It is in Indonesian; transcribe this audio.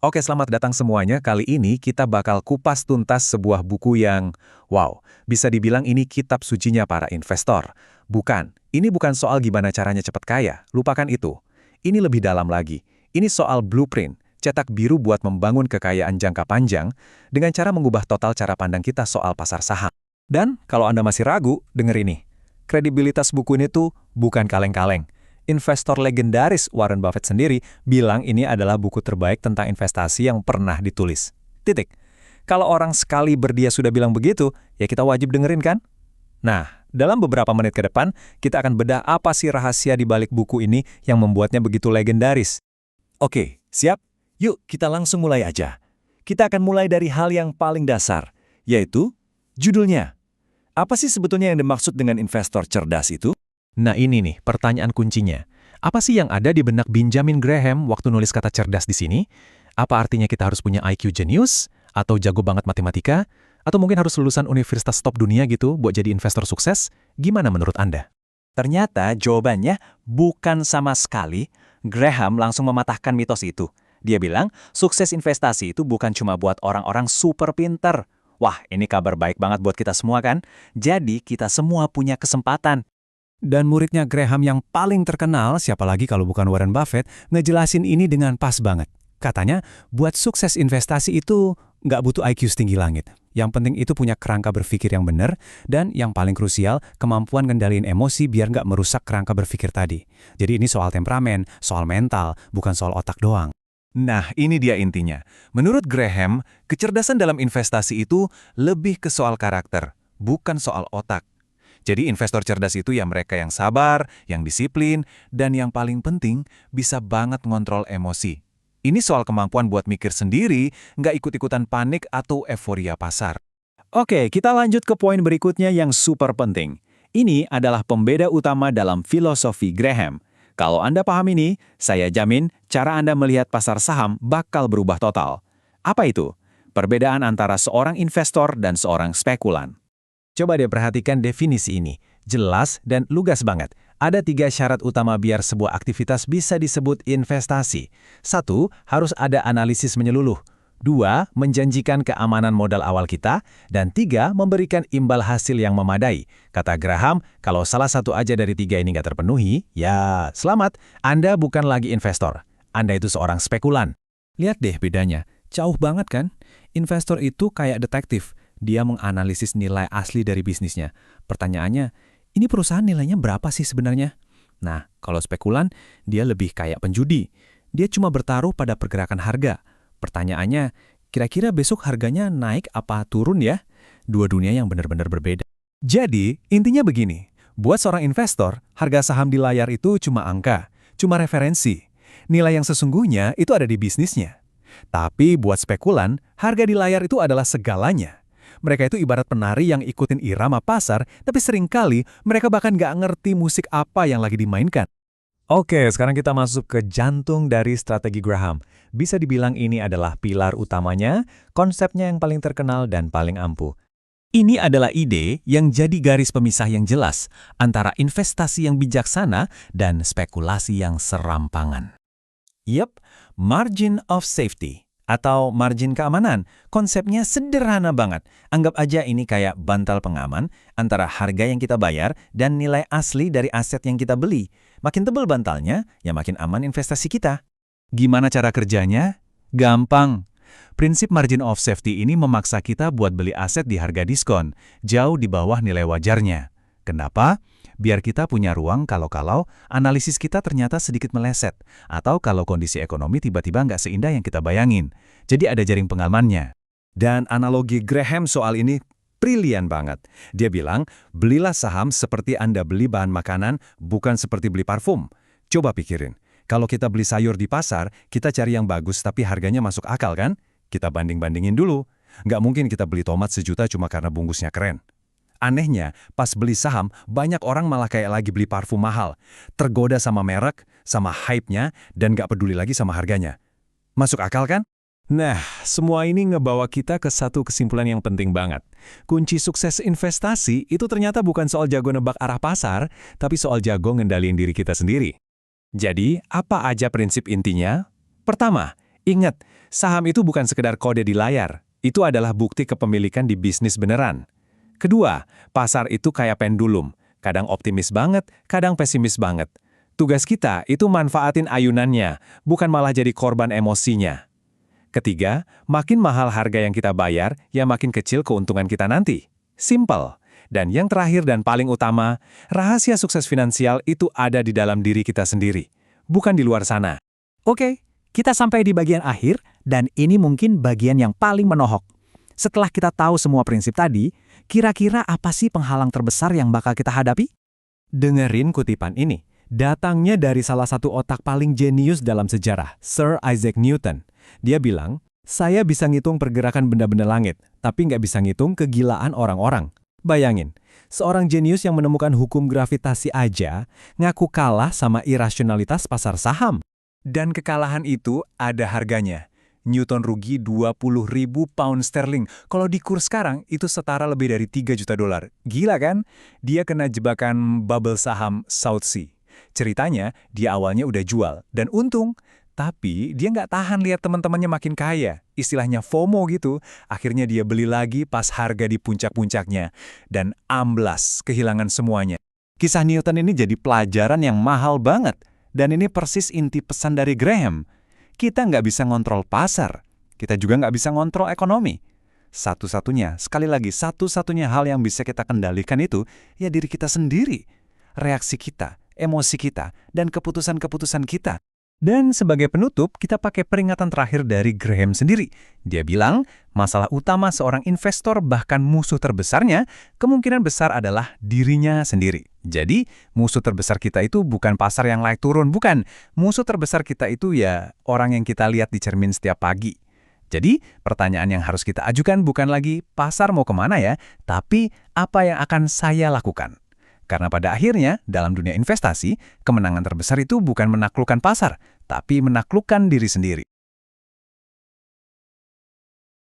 Oke, selamat datang semuanya. Kali ini kita bakal kupas tuntas sebuah buku yang, wow, bisa dibilang ini kitab sucinya para investor. Bukan, ini bukan soal gimana caranya cepat kaya, lupakan itu. Ini lebih dalam lagi. Ini soal blueprint, cetak biru buat membangun kekayaan jangka panjang dengan cara mengubah total cara pandang kita soal pasar saham. Dan kalau Anda masih ragu, denger ini. Kredibilitas buku ini tuh bukan kaleng-kaleng. Investor legendaris Warren Buffett sendiri bilang ini adalah buku terbaik tentang investasi yang pernah ditulis. Titik. Kalau orang sekali berdia sudah bilang begitu, ya kita wajib dengerin kan? Nah, dalam beberapa menit ke depan, kita akan bedah apa sih rahasia di balik buku ini yang membuatnya begitu legendaris. Oke, siap? Yuk kita langsung mulai aja. Kita akan mulai dari hal yang paling dasar, yaitu judulnya. Apa sih sebetulnya yang dimaksud dengan investor cerdas itu? Nah ini nih, pertanyaan kuncinya. Apa sih yang ada di benak Benjamin Graham waktu nulis kata cerdas di sini? Apa artinya kita harus punya IQ jenius? Atau jago banget matematika? Atau mungkin harus lulusan universitas top dunia gitu buat jadi investor sukses? Gimana menurut Anda? Ternyata jawabannya bukan sama sekali. Graham langsung mematahkan mitos itu. Dia bilang, sukses investasi itu bukan cuma buat orang-orang super pinter. Wah, ini kabar baik banget buat kita semua kan? Jadi kita semua punya kesempatan. Dan muridnya Graham yang paling terkenal, siapa lagi kalau bukan Warren Buffett, ngejelasin ini dengan pas banget. Katanya, buat sukses investasi itu nggak butuh IQ setinggi langit. Yang penting itu punya kerangka berpikir yang benar, dan yang paling krusial, kemampuan ngendaliin emosi biar nggak merusak kerangka berpikir tadi. Jadi ini soal temperamen, soal mental, bukan soal otak doang. Nah, ini dia intinya. Menurut Graham, kecerdasan dalam investasi itu lebih ke soal karakter, bukan soal otak. Jadi investor cerdas itu ya mereka yang sabar, yang disiplin, dan yang paling penting bisa banget ngontrol emosi. Ini soal kemampuan buat mikir sendiri, nggak ikut-ikutan panik atau euforia pasar. Oke, kita lanjut ke poin berikutnya yang super penting. Ini adalah pembeda utama dalam filosofi Graham. Kalau Anda paham ini, saya jamin cara Anda melihat pasar saham bakal berubah total. Apa itu? Perbedaan antara seorang investor dan seorang spekulan. Coba deh perhatikan definisi ini. Jelas dan lugas banget. Ada 3 syarat utama biar sebuah aktivitas bisa disebut investasi. 1. Harus ada analisis menyeluruh. 2. Menjanjikan keamanan modal awal kita. Dan 3. Memberikan imbal hasil yang memadai. Kata Graham, kalau salah satu aja dari 3 ini nggak terpenuhi, ya selamat, Anda bukan lagi investor. Anda itu seorang spekulan. Lihat deh bedanya, jauh banget kan? Investor itu kayak detektif. Dia menganalisis nilai asli dari bisnisnya. Pertanyaannya, ini perusahaan nilainya berapa sih sebenarnya? Nah, kalau spekulan, dia lebih kayak penjudi. Dia cuma bertaruh pada pergerakan harga. Pertanyaannya, kira-kira besok harganya naik apa turun ya? Dua dunia yang benar-benar berbeda. Jadi, intinya begini. Buat seorang investor, harga saham di layar itu cuma angka, cuma referensi. Nilai yang sesungguhnya itu ada di bisnisnya. Tapi buat spekulan, harga di layar itu adalah segalanya. Mereka itu ibarat penari yang ikutin irama pasar, tapi seringkali mereka bahkan nggak ngerti musik apa yang lagi dimainkan. Oke, sekarang kita masuk ke jantung dari strategi Graham. Bisa dibilang ini adalah pilar utamanya, konsepnya yang paling terkenal dan paling ampuh. Ini adalah ide yang jadi garis pemisah yang jelas antara investasi yang bijaksana dan spekulasi yang serampangan. Yep, margin of safety. Atau margin keamanan. Konsepnya sederhana banget. Anggap aja ini kayak bantal pengaman antara harga yang kita bayar dan nilai asli dari aset yang kita beli. Makin tebal bantalnya, ya makin aman investasi kita. Gimana cara kerjanya? Gampang. Prinsip margin of safety ini memaksa kita buat beli aset di harga diskon, jauh di bawah nilai wajarnya. Kenapa? Biar kita punya ruang kalau-kalau analisis kita ternyata sedikit meleset, atau kalau kondisi ekonomi tiba-tiba nggak seindah yang kita bayangin. Jadi ada jaring pengamannya. Dan analogi Graham soal ini brilian banget. Dia bilang, belilah saham seperti Anda beli bahan makanan, bukan seperti beli parfum. Coba pikirin, kalau kita beli sayur di pasar, kita cari yang bagus tapi harganya masuk akal kan? Kita banding-bandingin dulu. Nggak mungkin kita beli tomat sejuta cuma karena bungkusnya keren. Anehnya, pas beli saham, banyak orang malah kayak lagi beli parfum mahal. Tergoda sama merek, sama hype-nya, dan nggak peduli lagi sama harganya. Masuk akal kan? Nah, semua ini ngebawa kita ke satu kesimpulan yang penting banget. Kunci sukses investasi itu ternyata bukan soal jago nebak arah pasar, tapi soal jago ngendaliin diri kita sendiri. Jadi, apa aja prinsip intinya? Pertama, Ingat, saham itu bukan sekedar kode di layar. Itu adalah bukti kepemilikan di bisnis beneran. Kedua, pasar itu kayak pendulum. Kadang optimis banget, kadang pesimis banget. Tugas kita itu manfaatin ayunannya, bukan malah jadi korban emosinya. Ketiga, makin mahal harga yang kita bayar, ya makin kecil keuntungan kita nanti. Simple. Dan yang terakhir dan paling utama, rahasia sukses finansial itu ada di dalam diri kita sendiri, bukan di luar sana. Oke, kita sampai di bagian akhir, dan ini mungkin bagian yang paling menohok. Setelah kita tahu semua prinsip tadi, kira-kira apa sih penghalang terbesar yang bakal kita hadapi? Dengerin kutipan ini. Datangnya dari salah satu otak paling jenius dalam sejarah, Sir Isaac Newton. Dia bilang, saya bisa ngitung pergerakan benda-benda langit, tapi nggak bisa ngitung kegilaan orang-orang. Bayangin, seorang jenius yang menemukan hukum gravitasi aja ngaku kalah sama irasionalitas pasar saham. Dan kekalahan itu ada harganya. Newton rugi 20.000 pound sterling. Kalau di kurs sekarang, itu setara lebih dari 3 juta dolar. Gila kan? Dia kena jebakan bubble saham South Sea. Ceritanya, dia awalnya udah jual dan untung. Tapi dia nggak tahan lihat teman-temannya makin kaya. Istilahnya FOMO gitu. Akhirnya dia beli lagi pas harga di puncak-puncaknya. Dan amblas, kehilangan semuanya. Kisah Newton ini jadi pelajaran yang mahal banget. Dan ini persis inti pesan dari Graham. Kita nggak bisa ngontrol pasar. Kita juga nggak bisa ngontrol ekonomi. Satu-satunya, sekali lagi, satu-satunya hal yang bisa kita kendalikan itu, ya diri kita sendiri. Reaksi kita, emosi kita, dan keputusan-keputusan kita. Dan sebagai penutup, kita pakai peringatan terakhir dari Graham sendiri. Dia bilang, masalah utama seorang investor bahkan musuh terbesarnya, kemungkinan besar adalah dirinya sendiri. Jadi, musuh terbesar kita itu bukan pasar yang naik turun, bukan. Musuh terbesar kita itu ya orang yang kita lihat di cermin setiap pagi. Jadi, pertanyaan yang harus kita ajukan bukan lagi pasar mau kemana ya, tapi apa yang akan saya lakukan. Karena pada akhirnya, dalam dunia investasi, kemenangan terbesar itu bukan menaklukkan pasar, tapi menaklukkan diri sendiri.